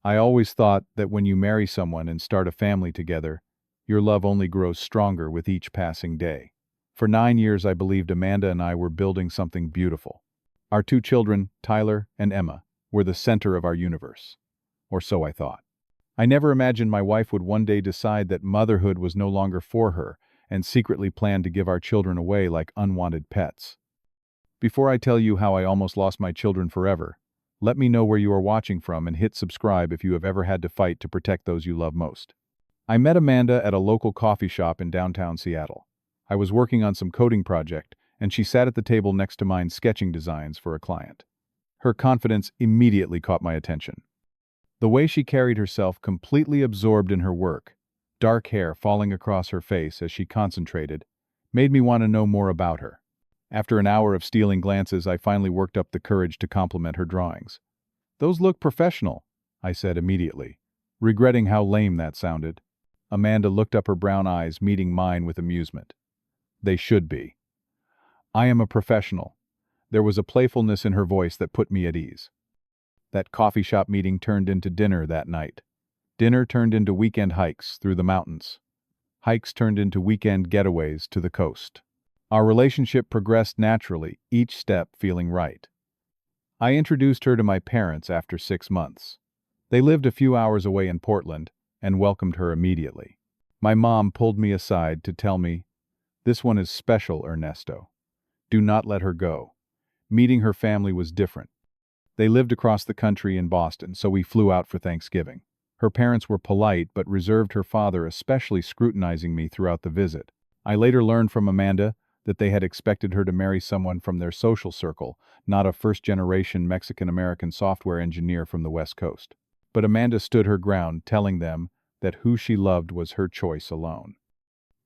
I always thought that when you marry someone and start a family together, your love only grows stronger with each passing day. For 9 years, I believed Amanda and I were building something beautiful. Our two children, Tyler and Emma, were the center of our universe. Or so I thought. I never imagined my wife would one day decide that motherhood was no longer for her and secretly plan to give our children away like unwanted pets. Before I tell you how I almost lost my children forever, let me know where you are watching from and hit subscribe if you have ever had to fight to protect those you love most. I met Amanda at a local coffee shop in downtown Seattle. I was working on some coding project, and she sat at the table next to mine sketching designs for a client. Her confidence immediately caught my attention. The way she carried herself, completely absorbed in her work, dark hair falling across her face as she concentrated, made me want to know more about her. After an hour of stealing glances, I finally worked up the courage to compliment her drawings. "Those look professional," I said immediately, regretting how lame that sounded. Amanda looked up, her brown eyes meeting mine with amusement. "They should be. I am a professional." There was a playfulness in her voice that put me at ease. That coffee shop meeting turned into dinner that night. Dinner turned into weekend hikes through the mountains. Hikes turned into weekend getaways to the coast. Our relationship progressed naturally, each step feeling right. I introduced her to my parents after 6 months. They lived a few hours away in Portland and welcomed her immediately. My mom pulled me aside to tell me, "This one is special, Ernesto. Do not let her go." Meeting her family was different. They lived across the country in Boston, so we flew out for Thanksgiving. Her parents were polite but reserved, her father especially scrutinizing me throughout the visit. I later learned from Amanda that they had expected her to marry someone from their social circle, not a first-generation Mexican-American software engineer from the West Coast. But Amanda stood her ground, telling them that who she loved was her choice alone.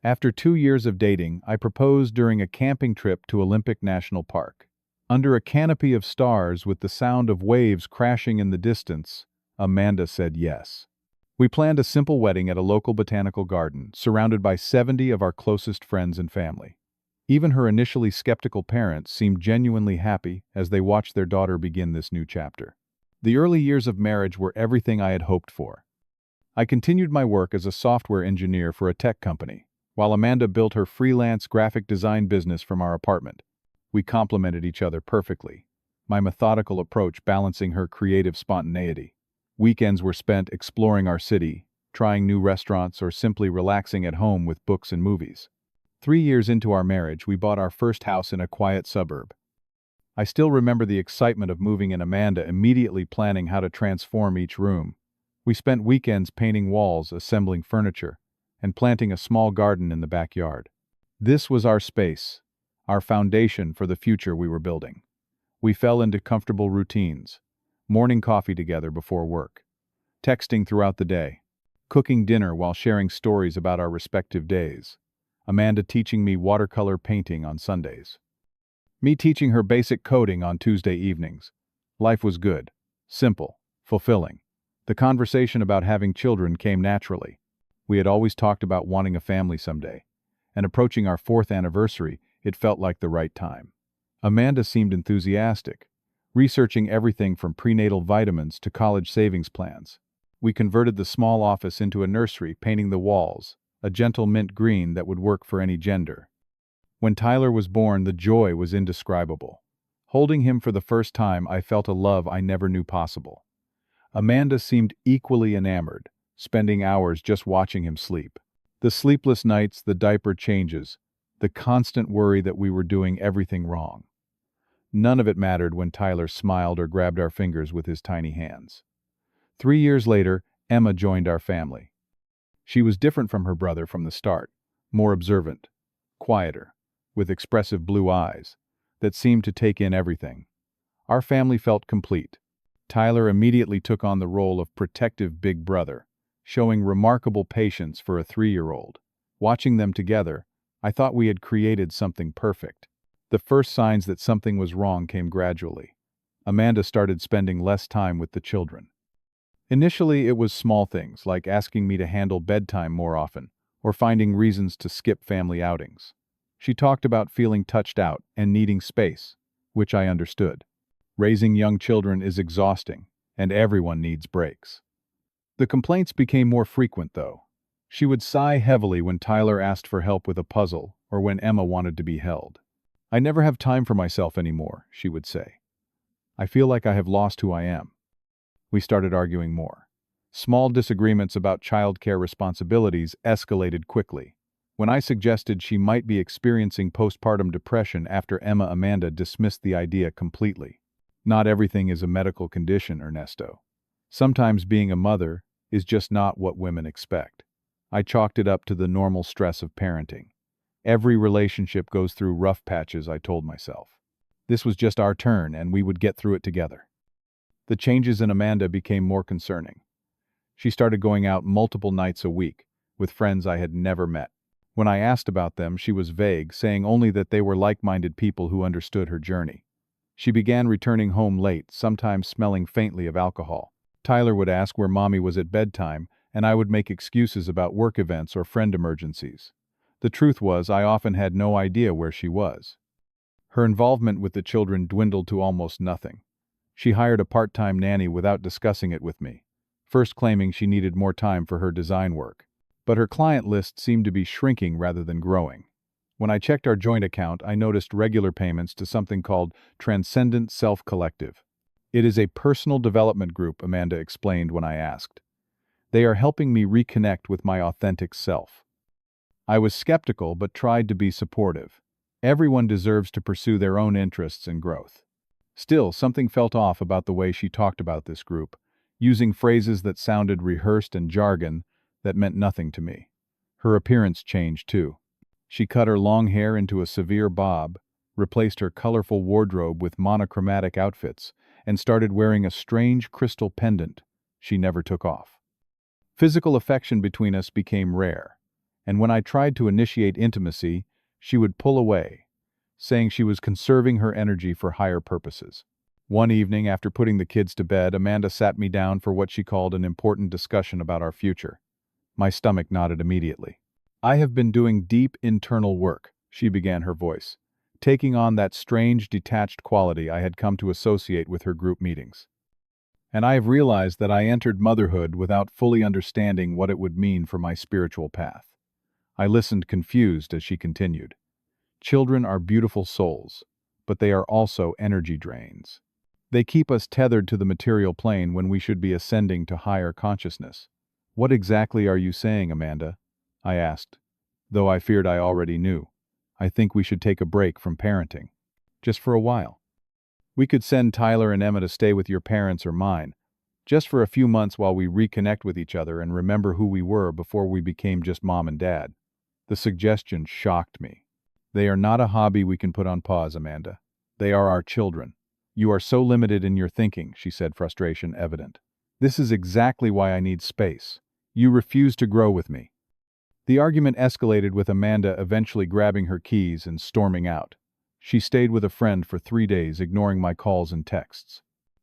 After 2 years of dating, I proposed during a camping trip to Olympic National Park. Under a canopy of stars with the sound of waves crashing in the distance, Amanda said yes. We planned a simple wedding at a local botanical garden, surrounded by 70 of our closest friends and family. Even her initially skeptical parents seemed genuinely happy as they watched their daughter begin this new chapter. The early years of marriage were everything I had hoped for. I continued my work as a software engineer for a tech company, while Amanda built her freelance graphic design business from our apartment. We complemented each other perfectly, my methodical approach balancing her creative spontaneity. Weekends were spent exploring our city, trying new restaurants, or simply relaxing at home with books and movies. 3 years into our marriage, we bought our first house in a quiet suburb. I still remember the excitement of moving in, Amanda immediately planning how to transform each room. We spent weekends painting walls, assembling furniture, and planting a small garden in the backyard. This was our space, our foundation for the future we were building. We fell into comfortable routines, morning coffee together before work, texting throughout the day, cooking dinner while sharing stories about our respective days, Amanda teaching me watercolor painting on Sundays, me teaching her basic coding on Tuesday evenings. Life was good, simple, fulfilling. The conversation about having children came naturally. We had always talked about wanting a family someday, and approaching our 4th anniversary, it felt like the right time. Amanda seemed enthusiastic, researching everything from prenatal vitamins to college savings plans. We converted the small office into a nursery, painting the walls, a gentle mint green that would work for any gender. When Tyler was born, the joy was indescribable. Holding him for the first time, I felt a love I never knew possible. Amanda seemed equally enamored, spending hours just watching him sleep. The sleepless nights, the diaper changes, the constant worry that we were doing everything wrong. None of it mattered when Tyler smiled or grabbed our fingers with his tiny hands. 3 years later, Emma joined our family. She was different from her brother from the start, more observant, quieter, with expressive blue eyes that seemed to take in everything. Our family felt complete. Tyler immediately took on the role of protective big brother, showing remarkable patience for a 3-year-old. Watching them together, I thought we had created something perfect. The first signs that something was wrong came gradually. Amanda started spending less time with the children. Initially, it was small things, like asking me to handle bedtime more often, or finding reasons to skip family outings. She talked about feeling touched out and needing space, which I understood. Raising young children is exhausting, and everyone needs breaks. The complaints became more frequent, though. She would sigh heavily when Tyler asked for help with a puzzle or when Emma wanted to be held. "I never have time for myself anymore," she would say. "I feel like I have lost who I am." We started arguing more. Small disagreements about childcare responsibilities escalated quickly. When I suggested she might be experiencing postpartum depression after Emma, Amanda dismissed the idea completely. "Not everything is a medical condition, Ernesto. Sometimes being a mother is just not what women expect." I chalked it up to the normal stress of parenting. Every relationship goes through rough patches, I told myself. This was just our turn, and we would get through it together. The changes in Amanda became more concerning. She started going out multiple nights a week, with friends I had never met. When I asked about them, she was vague, saying only that they were like-minded people who understood her journey. She began returning home late, sometimes smelling faintly of alcohol. Tyler would ask where Mommy was at bedtime, and I would make excuses about work events or friend emergencies. The truth was, I often had no idea where she was. Her involvement with the children dwindled to almost nothing. She hired a part-time nanny without discussing it with me, first claiming she needed more time for her design work. But her client list seemed to be shrinking rather than growing. When I checked our joint account, I noticed regular payments to something called Transcendent Self-Collective. "It is a personal development group," Amanda explained when I asked. "They are helping me reconnect with my authentic self." I was skeptical but tried to be supportive. Everyone deserves to pursue their own interests and growth. Still, something felt off about the way she talked about this group, using phrases that sounded rehearsed and jargon that meant nothing to me. Her appearance changed too. She cut her long hair into a severe bob, replaced her colorful wardrobe with monochromatic outfits, and started wearing a strange crystal pendant she never took off. Physical affection between us became rare, and when I tried to initiate intimacy, she would pull away, saying she was conserving her energy for higher purposes. One evening, after putting the kids to bed, Amanda sat me down for what she called an important discussion about our future. My stomach nodded immediately. "I have been doing deep internal work," she began, her voice taking on that strange, detached quality I had come to associate with her group meetings. "And I have realized that I entered motherhood without fully understanding what it would mean for my spiritual path." I listened confused as she continued. "Children are beautiful souls, but they are also energy drains. They keep us tethered to the material plane when we should be ascending to higher consciousness." "What exactly are you saying, Amanda?" I asked, though I feared I already knew. "I think we should take a break from parenting. Just for a while. We could send Tyler and Emma to stay with your parents or mine, just for a few months while we reconnect with each other and remember who we were before we became just mom and dad." The suggestion shocked me. "They are not a hobby we can put on pause, Amanda. They are our children." "You are so limited in your thinking," she said, frustration evident. "This is exactly why I need space. You refuse to grow with me." The argument escalated with Amanda eventually grabbing her keys and storming out. She stayed with a friend for 3 days, ignoring my calls and texts.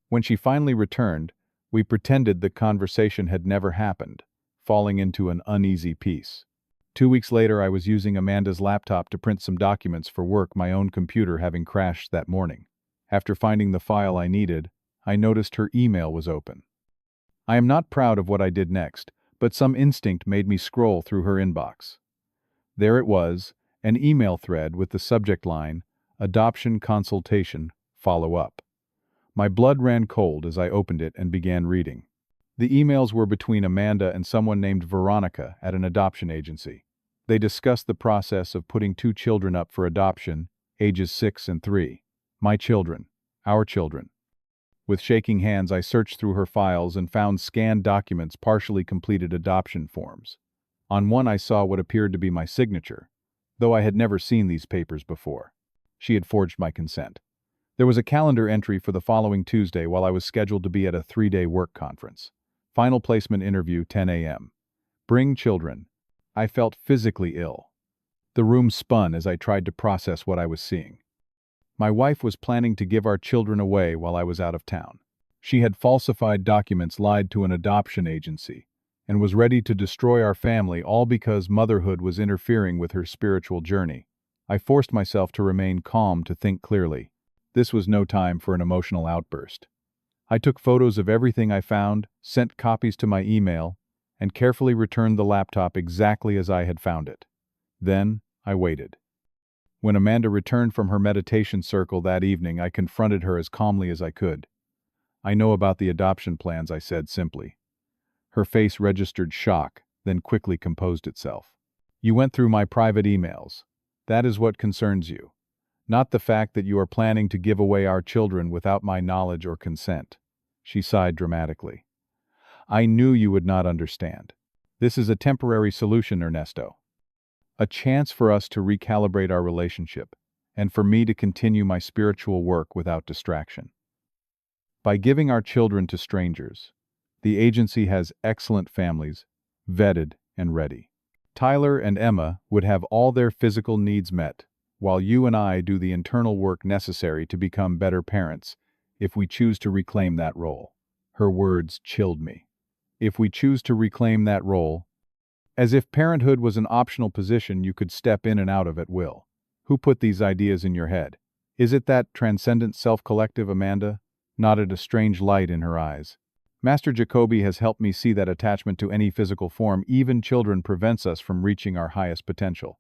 When she finally returned, we pretended the conversation had never happened, falling into an uneasy peace. 2 weeks later, I was using Amanda's laptop to print some documents for work, my own computer having crashed that morning. After finding the file I needed, I noticed her email was open. I am not proud of what I did next, but some instinct made me scroll through her inbox. There it was, an email thread with the subject line, "Adoption Consultation, Follow Up." My blood ran cold as I opened it and began reading. The emails were between Amanda and someone named Veronica at an adoption agency. They discussed the process of putting 2 children up for adoption, ages 6 and 3. My children. Our children. With shaking hands, I searched through her files and found scanned documents, partially completed adoption forms. On one I saw what appeared to be my signature, though I had never seen these papers before. She had forged my consent. There was a calendar entry for the following Tuesday while I was scheduled to be at a 3-day work conference. Final placement interview, 10 a.m. Bring children. I felt physically ill. The room spun as I tried to process what I was seeing. My wife was planning to give our children away while I was out of town. She had falsified documents, lied to an adoption agency, and was ready to destroy our family, all because motherhood was interfering with her spiritual journey. I forced myself to remain calm, to think clearly. This was no time for an emotional outburst. I took photos of everything I found, sent copies to my email, and carefully returned the laptop exactly as I had found it. Then, I waited. When Amanda returned from her meditation circle that evening, I confronted her as calmly as I could. "I know about the adoption plans," I said simply. Her face registered shock, then quickly composed itself. "You went through my private emails. That is what concerns you. Not the fact that you are planning to give away our children without my knowledge or consent." She sighed dramatically. "I knew you would not understand. This is a temporary solution, Ernesto. A chance for us to recalibrate our relationship, and for me to continue my spiritual work without distraction. By giving our children to strangers, the agency has excellent families, vetted and ready. Tyler and Emma would have all their physical needs met, while you and I do the internal work necessary to become better parents, if we choose to reclaim that role." Her words chilled me. "If we choose to reclaim that role," as if parenthood was an optional position you could step in and out of at will. "Who put these ideas in your head? Is it that transcendent self-collective?" Amanda nodded, a strange light in her eyes. "Master Jacoby has helped me see that attachment to any physical form, even children, prevents us from reaching our highest potential.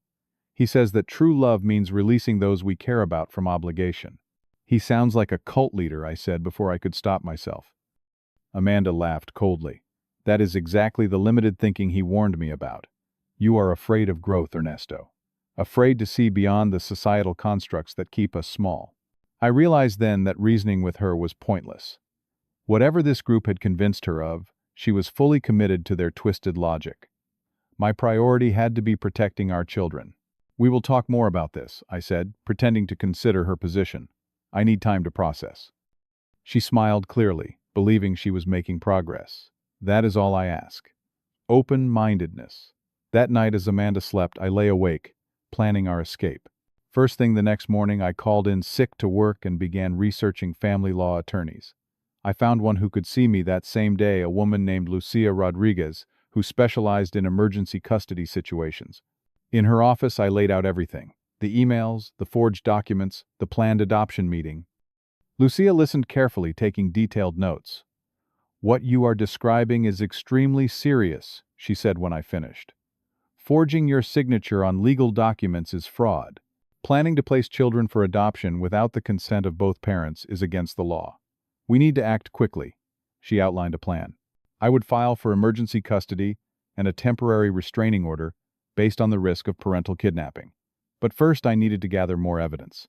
He says that true love means releasing those we care about from obligation." "He sounds like a cult leader," I said before I could stop myself. Amanda laughed coldly. "That is exactly the limited thinking he warned me about. You are afraid of growth, Ernesto. Afraid to see beyond the societal constructs that keep us small." I realized then that reasoning with her was pointless. Whatever this group had convinced her of, she was fully committed to their twisted logic. My priority had to be protecting our children. "We will talk more about this," I said, pretending to consider her position. "I need time to process." She smiled clearly, believing she was making progress. "That is all I ask. Open-mindedness." That night as Amanda slept, I lay awake, planning our escape. First thing the next morning, I called in sick to work and began researching family law attorneys. I found one who could see me that same day, a woman named Lucia Rodriguez, who specialized in emergency custody situations. In her office, I laid out everything: the emails, the forged documents, the planned adoption meeting. Lucia listened carefully, taking detailed notes. "What you are describing is extremely serious," she said when I finished. "Forging your signature on legal documents is fraud. Planning to place children for adoption without the consent of both parents is against the law. We need to act quickly." She outlined a plan. I would file for emergency custody and a temporary restraining order based on the risk of parental kidnapping. But first I needed to gather more evidence.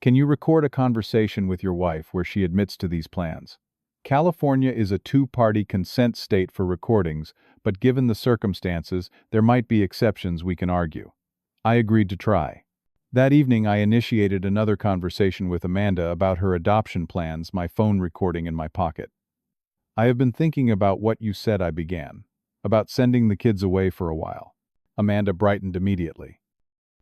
"Can you record a conversation with your wife where she admits to these plans? California is a two-party consent state for recordings, but given the circumstances, there might be exceptions we can argue." I agreed to try. That evening, I initiated another conversation with Amanda about her adoption plans, my phone recording in my pocket. "I have been thinking about what you said," I began. "About sending the kids away for a while." Amanda brightened immediately.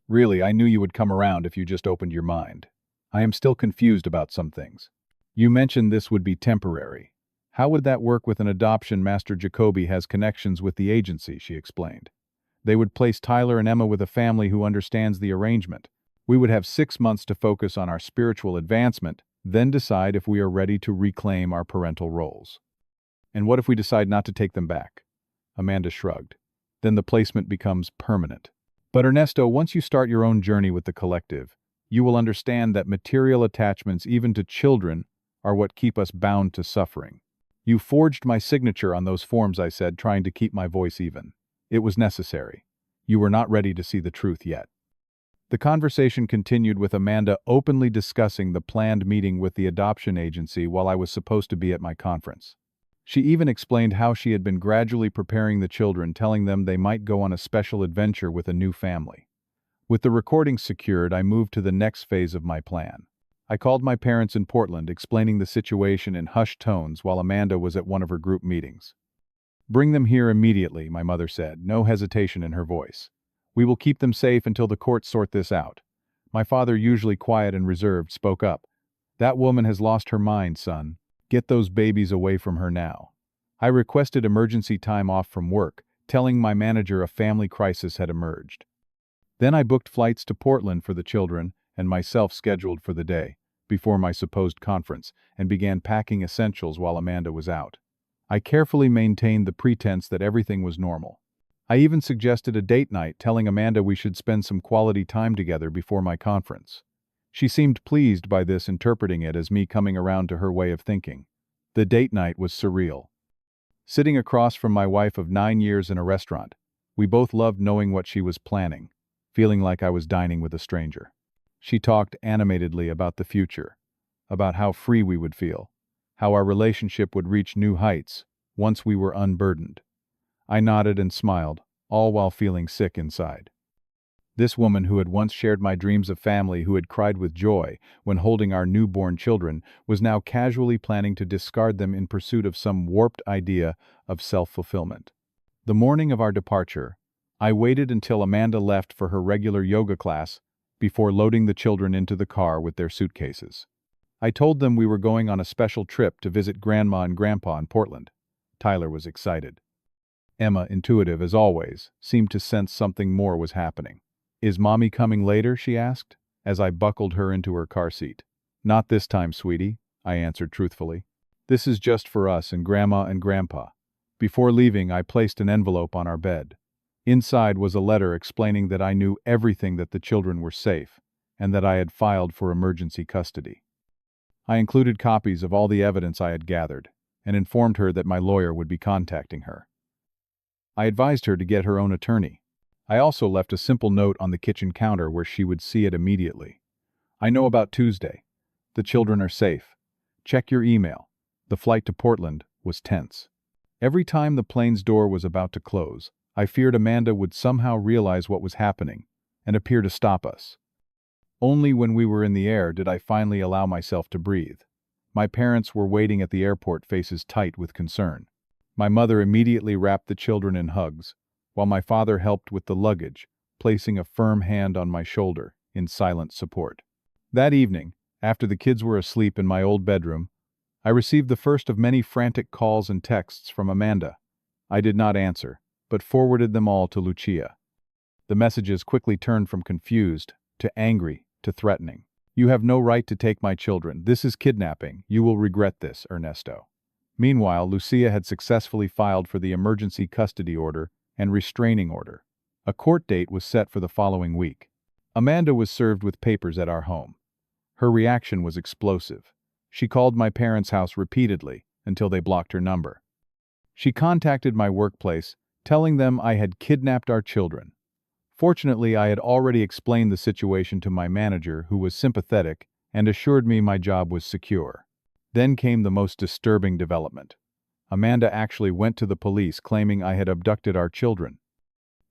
"Really, I knew you would come around if you just opened your mind. I am still confused about some things. You mentioned this would be temporary. How would that work with an adoption? Master Jacoby has connections with the agency," she explained. "They would place Tyler and Emma with a family who understands the arrangement. We would have 6 months to focus on our spiritual advancement, then decide if we are ready to reclaim our parental roles." "And what if we decide not to take them back?" Amanda shrugged. "Then the placement becomes permanent." "But Ernesto, once you start your own journey with the collective, you will understand that material attachments, even to children, are what keep us bound to suffering." "You forged my signature on those forms," I said, trying to keep my voice even. "It was necessary. You were not ready to see the truth yet." The conversation continued with Amanda openly discussing the planned meeting with the adoption agency while I was supposed to be at my conference. She even explained how she had been gradually preparing the children, telling them they might go on a special adventure with a new family. With the recordings secured, I moved to the next phase of my plan. I called my parents in Portland, explaining the situation in hushed tones while Amanda was at one of her group meetings. "Bring them here immediately," my mother said, no hesitation in her voice. "We will keep them safe until the courts sort this out." My father, usually quiet and reserved, spoke up. "That woman has lost her mind, son. Get those babies away from her now." I requested emergency time off from work, telling my manager a family crisis had emerged. Then I booked flights to Portland for the children and myself scheduled for the day. before my supposed conference and began packing essentials while Amanda was out. I carefully maintained the pretense that everything was normal. I even suggested a date night, telling Amanda we should spend some quality time together before my conference. She seemed pleased by this, interpreting it as me coming around to her way of thinking. The date night was surreal. Sitting across from my wife of 9 years in a restaurant, we both loved knowing what she was planning, feeling like I was dining with a stranger. She talked animatedly about the future, about how free we would feel, how our relationship would reach new heights once we were unburdened. I nodded and smiled, all while feeling sick inside. This woman, who had once shared my dreams of family, who had cried with joy when holding our newborn children, was now casually planning to discard them in pursuit of some warped idea of self-fulfillment. The morning of our departure, I waited until Amanda left for her regular yoga class before loading the children into the car with their suitcases. I told them we were going on a special trip to visit Grandma and Grandpa in Portland. Tyler was excited. Emma, intuitive as always, seemed to sense something more was happening. "Is Mommy coming later?" she asked, as I buckled her into her car seat. "Not this time, sweetie," I answered truthfully. "This is just for us and Grandma and Grandpa." Before leaving, I placed an envelope on our bed. Inside was a letter explaining that I knew everything, that the children were safe, and that I had filed for emergency custody. I included copies of all the evidence I had gathered, and informed her that my lawyer would be contacting her. I advised her to get her own attorney. I also left a simple note on the kitchen counter where she would see it immediately. "I know about Tuesday. The children are safe. Check your email." The flight to Portland was tense. Every time the plane's door was about to close, I feared Amanda would somehow realize what was happening and appear to stop us. Only when we were in the air did I finally allow myself to breathe. My parents were waiting at the airport, faces tight with concern. My mother immediately wrapped the children in hugs, while my father helped with the luggage, placing a firm hand on my shoulder in silent support. That evening, after the kids were asleep in my old bedroom, I received the first of many frantic calls and texts from Amanda. I did not answer, but forwarded them all to Lucia. The messages quickly turned from confused to angry to threatening. "You have no right to take my children. This is kidnapping. You will regret this, Ernesto." Meanwhile, Lucia had successfully filed for the emergency custody order and restraining order. A court date was set for the following week. Amanda was served with papers at our home. Her reaction was explosive. She called my parents' house repeatedly until they blocked her number. She contacted my workplace, telling them I had kidnapped our children. Fortunately, I had already explained the situation to my manager, who was sympathetic and assured me my job was secure. Then came the most disturbing development. Amanda actually went to the police, claiming I had abducted our children.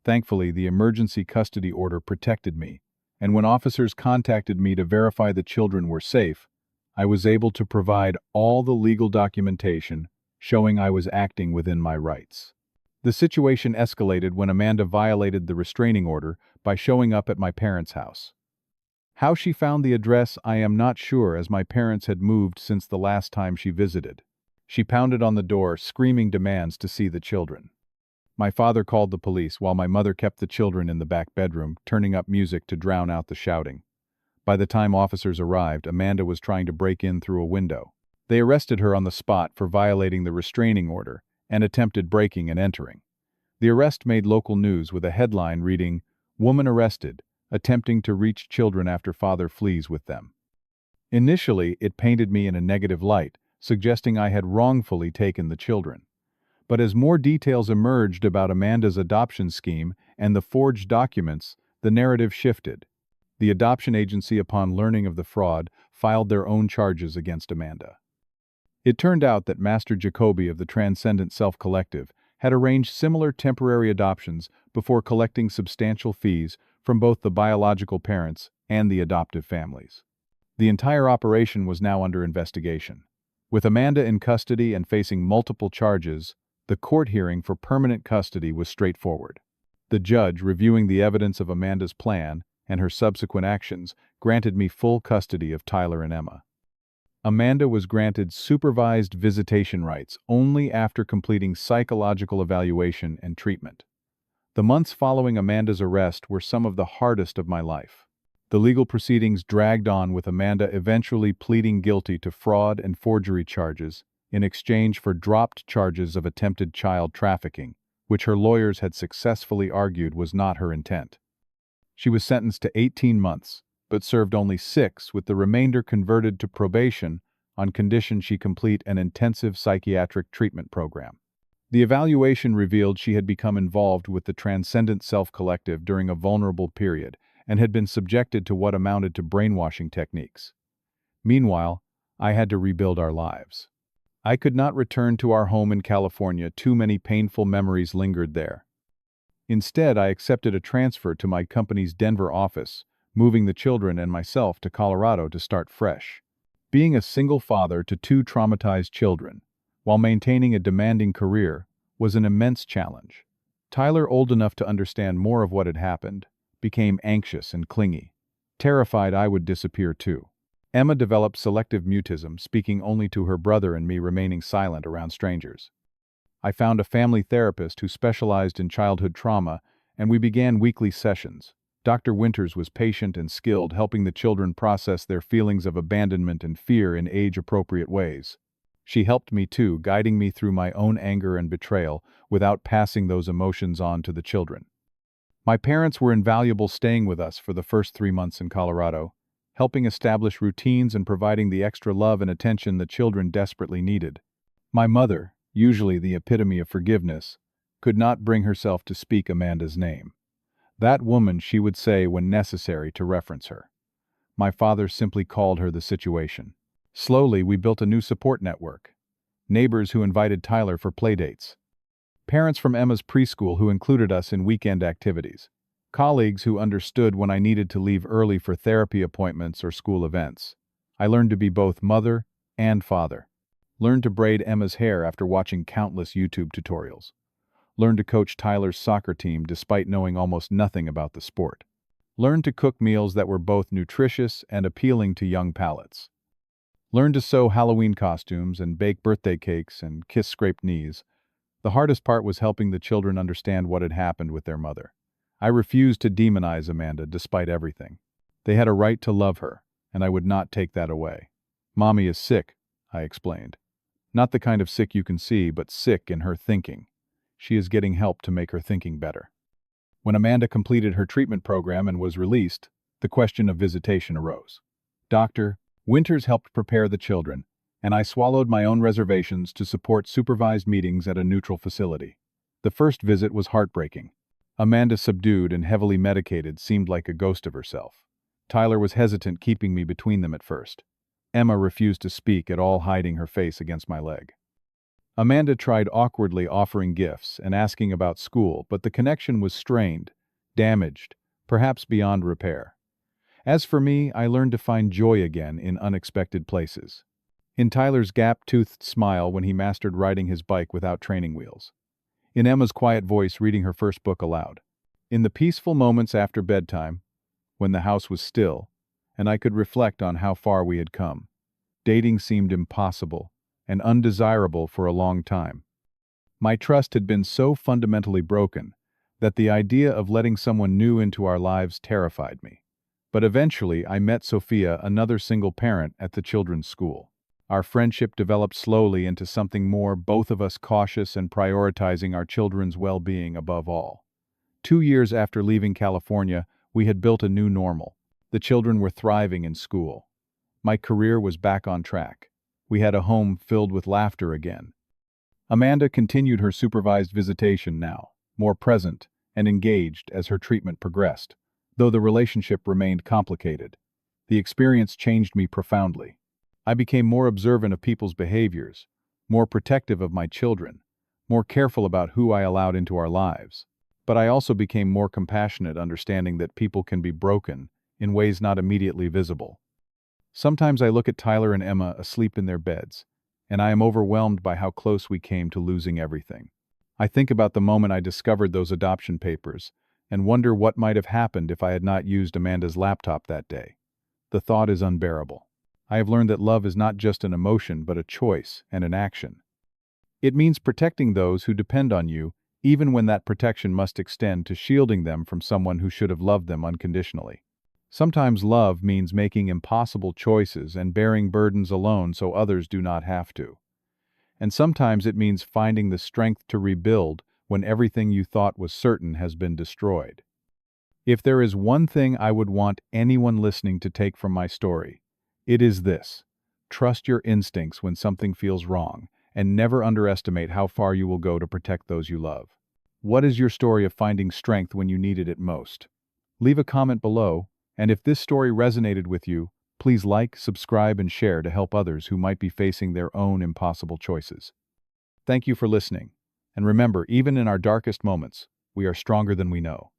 Thankfully, the emergency custody order protected me, and when officers contacted me to verify the children were safe, I was able to provide all the legal documentation showing I was acting within my rights. The situation escalated when Amanda violated the restraining order by showing up at my parents' house. How she found the address, I am not sure, as my parents had moved since the last time she visited. She pounded on the door, screaming demands to see the children. My father called the police, while my mother kept the children in the back bedroom, turning up music to drown out the shouting. By the time officers arrived, Amanda was trying to break in through a window. They arrested her on the spot for violating the restraining order and attempted breaking and entering. The arrest made local news, with a headline reading, "Woman arrested, attempting to reach children after father flees with them." Initially, it painted me in a negative light, suggesting I had wrongfully taken the children. But as more details emerged about Amanda's adoption scheme and the forged documents, the narrative shifted. The adoption agency, upon learning of the fraud, filed their own charges against Amanda. It turned out that Master Jacoby of the Transcendent Self Collective had arranged similar temporary adoptions before collecting substantial fees from both the biological parents and the adoptive families. The entire operation was now under investigation. With Amanda in custody and facing multiple charges, the court hearing for permanent custody was straightforward. The judge, reviewing the evidence of Amanda's plan and her subsequent actions, granted me full custody of Tyler and Emma. Amanda was granted supervised visitation rights only after completing psychological evaluation and treatment. The months following Amanda's arrest were some of the hardest of my life. The legal proceedings dragged on, with Amanda eventually pleading guilty to fraud and forgery charges in exchange for dropped charges of attempted child trafficking, which her lawyers had successfully argued was not her intent. She was sentenced to 18 months, but served only 6, with the remainder converted to probation on condition she complete an intensive psychiatric treatment program. The evaluation revealed she had become involved with the Transcendent Self Collective during a vulnerable period and had been subjected to what amounted to brainwashing techniques. Meanwhile, I had to rebuild our lives. I could not return to our home in California. Too many painful memories lingered there. Instead, I accepted a transfer to my company's Denver office, moving the children and myself to Colorado to start fresh. Being a single father to 2 traumatized children, while maintaining a demanding career, was an immense challenge. Tyler, old enough to understand more of what had happened, became anxious and clingy, terrified I would disappear too. Emma developed selective mutism, speaking only to her brother and me, remaining silent around strangers. I found a family therapist who specialized in childhood trauma, and we began weekly sessions. Dr. Winters was patient and skilled, helping the children process their feelings of abandonment and fear in age-appropriate ways. She helped me too, guiding me through my own anger and betrayal without passing those emotions on to the children. My parents were invaluable, staying with us for the first 3 months in Colorado, helping establish routines and providing the extra love and attention the children desperately needed. My mother, usually the epitome of forgiveness, could not bring herself to speak Amanda's name. That woman, she would say when necessary to reference her. My father simply called her the situation. Slowly, we built a new support network. Neighbors who invited Tyler for playdates. Parents from Emma's preschool who included us in weekend activities. Colleagues who understood when I needed to leave early for therapy appointments or school events. I learned to be both mother and father. Learned to braid Emma's hair after watching countless YouTube tutorials. Learned to coach Tyler's soccer team despite knowing almost nothing about the sport. Learned to cook meals that were both nutritious and appealing to young palates. Learned to sew Halloween costumes and bake birthday cakes and kiss scraped knees. The hardest part was helping the children understand what had happened with their mother. I refused to demonize Amanda despite everything. They had a right to love her, and I would not take that away. Mommy is sick, I explained. Not the kind of sick you can see, but sick in her thinking. She is getting help to make her thinking better. When Amanda completed her treatment program and was released, the question of visitation arose. Dr. Winters helped prepare the children, and I swallowed my own reservations to support supervised meetings at a neutral facility. The first visit was heartbreaking. Amanda, subdued and heavily medicated, seemed like a ghost of herself. Tyler was hesitant, keeping me between them at first. Emma refused to speak at all, hiding her face against my leg. Amanda tried awkwardly offering gifts and asking about school, but the connection was strained, damaged, perhaps beyond repair. As for me, I learned to find joy again in unexpected places. In Tyler's gap-toothed smile when he mastered riding his bike without training wheels. In Emma's quiet voice reading her first book aloud. In the peaceful moments after bedtime, when the house was still, and I could reflect on how far we had come. Dating seemed impossible and undesirable for a long time. My trust had been so fundamentally broken that the idea of letting someone new into our lives terrified me. But eventually I met Sophia, another single parent, at the children's school. Our friendship developed slowly into something more, both of us cautious and prioritizing our children's well-being above all. 2 years after leaving California, we had built a new normal. The children were thriving in school. My career was back on track. We had a home filled with laughter again. Amanda continued her supervised visitation now, more present and engaged as her treatment progressed. Though the relationship remained complicated, the experience changed me profoundly. I became more observant of people's behaviors, more protective of my children, more careful about who I allowed into our lives. But I also became more compassionate, understanding that people can be broken in ways not immediately visible. Sometimes I look at Tyler and Emma asleep in their beds, and I am overwhelmed by how close we came to losing everything. I think about the moment I discovered those adoption papers and wonder what might have happened if I had not used Amanda's laptop that day. The thought is unbearable. I have learned that love is not just an emotion, but a choice and an action. It means protecting those who depend on you, even when that protection must extend to shielding them from someone who should have loved them unconditionally. Sometimes love means making impossible choices and bearing burdens alone so others do not have to. And sometimes it means finding the strength to rebuild when everything you thought was certain has been destroyed. If there is one thing I would want anyone listening to take from my story, it is this: trust your instincts when something feels wrong, and never underestimate how far you will go to protect those you love. What is your story of finding strength when you needed it most? Leave a comment below, and if this story resonated with you, please like, subscribe, and share to help others who might be facing their own impossible choices. Thank you for listening. And remember, even in our darkest moments, we are stronger than we know.